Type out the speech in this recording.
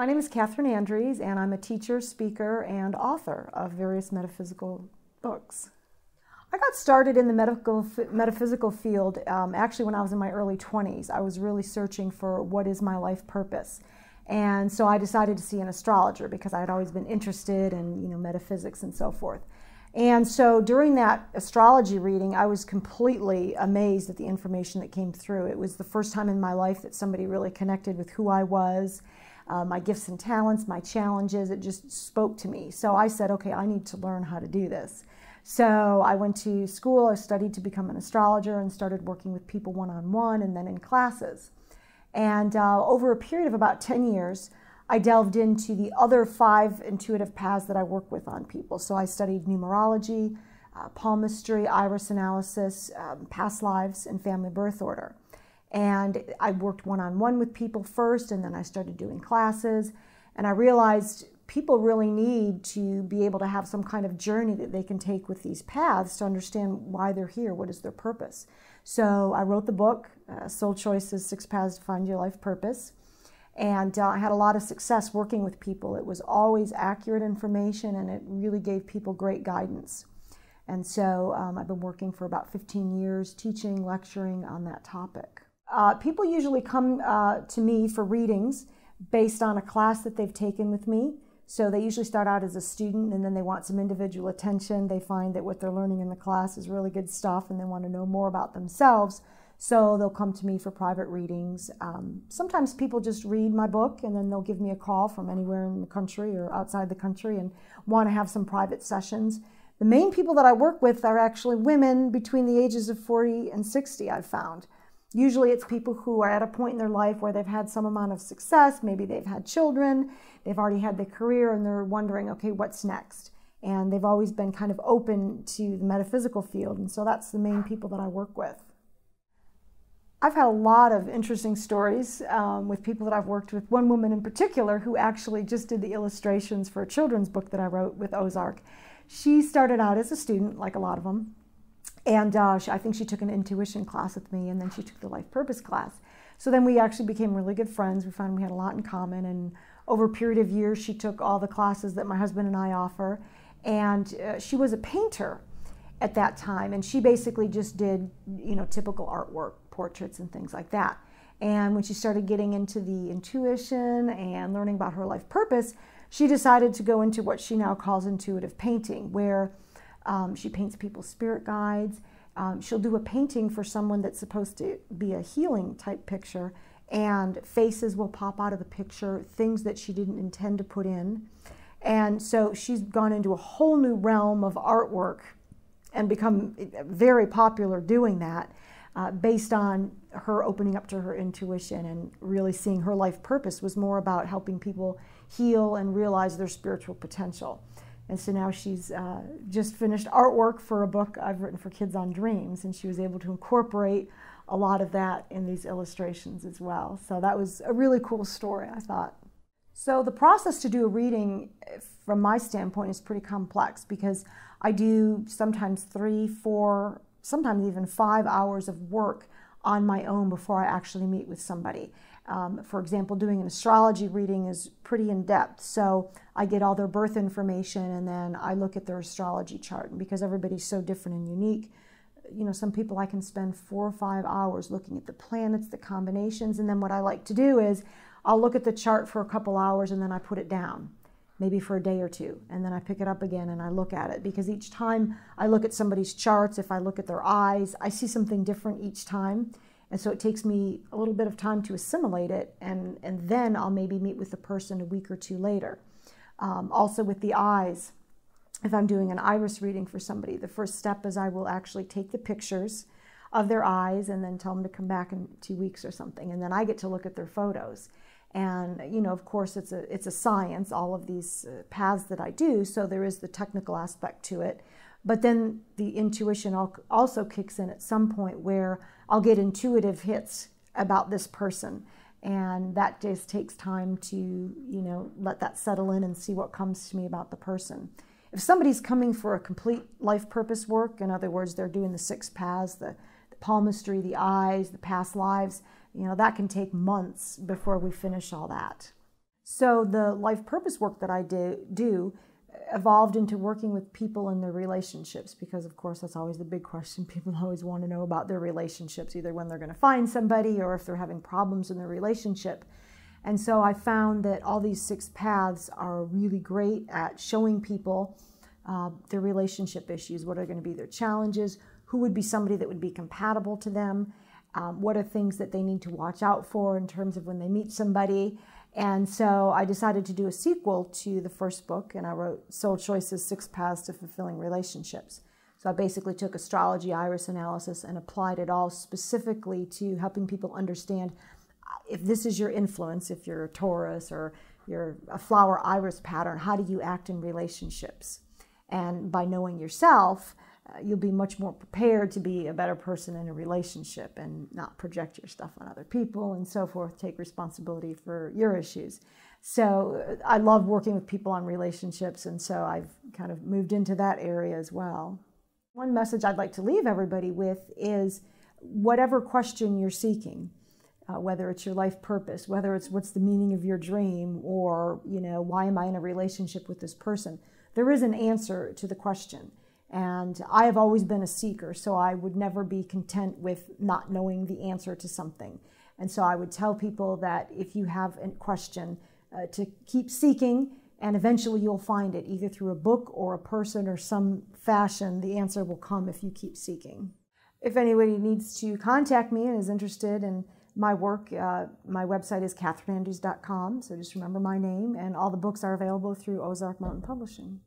My name is Kathryn Andries, and I'm a teacher, speaker, and author of various metaphysical books. I got started in the metaphysical field actually when I was in my early 20s. I was really searching for what is my life purpose. And so I decided to see an astrologer because I had always been interested in metaphysics and so forth. And so during that astrology reading, I was completely amazed at the information that came through. It was the first time in my life that somebody really connected with who I was, my gifts and talents, my challenges. It just spoke to me. So I said, okay, I need to learn how to do this. So I went to school, I studied to become an astrologer and started working with people one-on-one and then in classes. And over a period of about 10 years, I delved into the other 5 intuitive paths that I work with on people. So I studied numerology, palmistry, iris analysis, past lives, and family birth order. And I worked one-on-one with people first, and then I started doing classes. And I realized people really need to be able to have some kind of journey that they can take with these paths to understand why they're here, what is their purpose. So I wrote the book, Soul Choices, 6 Paths to Find Your Life Purpose. And I had a lot of success working with people. It was always accurate information, and it really gave people great guidance. And so I've been working for about 15 years, teaching, lecturing on that topic. People usually come to me for readings based on a class that they've taken with me. So they usually start out as a student, and then they want some individual attention. They find that what they're learning in the class is really good stuff, and they want to know more about themselves. So they'll come to me for private readings. Sometimes people just read my book, and then they'll give me a call from anywhere in the country or outside the country and want to have some private sessions. The main people that I work with are actually women between the ages of 40 and 60, I've found. Usually it's people who are at a point in their life where they've had some amount of success, maybe they've had children, they've already had their career, and they're wondering, okay, what's next? And they've always been kind of open to the metaphysical field, and so that's the main people that I work with. I've had a lot of interesting stories with people that I've worked with. One woman in particular who actually just did the illustrations for a children's book that I wrote with Ozark. She started out as a student, like a lot of them, and I think she took an intuition class with me, and then she took the life purpose class. So then we actually became really good friends. We found we had a lot in common, and over a period of years, she took all the classes that my husband and I offer. And she was a painter at that time, and she basically just did, typical artwork, portraits and things like that. And when she started getting into the intuition and learning about her life purpose, she decided to go into what she now calls intuitive painting, where she paints people's spirit guides. She'll do a painting for someone that's supposed to be a healing type picture, and faces will pop out of the picture, things that she didn't intend to put in. And so she's gone into a whole new realm of artwork and become very popular doing that based on her opening up to her intuition and really seeing her life purpose was more about helping people heal and realize their spiritual potential. And so now she's just finished artwork for a book I've written for kids on dreams, and she was able to incorporate a lot of that in these illustrations as well. So that was a really cool story, I thought. So the process to do a reading, from my standpoint, is pretty complex because I do sometimes 3, 4, sometimes even 5 hours of work on my own before I actually meet with somebody. For example, doing an astrology reading is pretty in-depth. So I get all their birth information, and then I look at their astrology chart. And because everybody's so different and unique, some people I can spend 4 or 5 hours looking at the planets, the combinations, and then what I like to do is I'll look at the chart for a couple hours and then I put it down, maybe for a day or 2, and then I pick it up again and I look at it, because each time I look at somebody's charts, if I look at their eyes, I see something different each time. And so it takes me a little bit of time to assimilate it, and then I'll maybe meet with the person a week or 2 later. Also with the eyes, if I'm doing an iris reading for somebody, the first step is I will actually take the pictures of their eyes and then tell them to come back in 2 weeks or something, and then I get to look at their photos. And of course, it's a science, all of these paths that I do, so there is the technical aspect to it. But then the intuition also kicks in at some point where I'll get intuitive hits about this person. And that just takes time to, let that settle in and see what comes to me about the person. If somebody's coming for a complete life purpose work, in other words, they're doing the 6 paths, the palmistry, the eyes, the past lives, that can take months before we finish all that. So the life purpose work that I do evolved into working with people in their relationships, because of course that's always the big question. People always want to know about their relationships, either when they're going to find somebody or if they're having problems in their relationship. And so I found that all these 6 paths are really great at showing people their relationship issues. What are going to be their challenges? Who would be somebody that would be compatible to them? What are things that they need to watch out for in terms of when they meet somebody? And so I decided to do a sequel to the first book, and I wrote Soul Choices: 6 Paths to Fulfilling Relationships. So I basically took astrology, iris analysis, and applied it all specifically to helping people understand if this is your influence, if you're a Taurus or you're a flower iris pattern, how do you act in relationships? And by knowing yourself, you'll be much more prepared to be a better person in a relationship and not project your stuff on other people and so forth, take responsibility for your issues. So I love working with people on relationships, and so I've kind of moved into that area as well. One message I'd like to leave everybody with is whatever question you're seeking, whether it's your life purpose, whether it's what's the meaning of your dream, or, you know, why am I in a relationship with this person? There is an answer to the question. And I have always been a seeker, so I would never be content with not knowing the answer to something. And so I would tell people that if you have a question, to keep seeking, and eventually you'll find it, either through a book or a person or some fashion. The answer will come if you keep seeking. If anybody needs to contact me and is interested in my work, my website is kathrynandries.com, so just remember my name, and all the books are available through Ozark Mountain Publishing.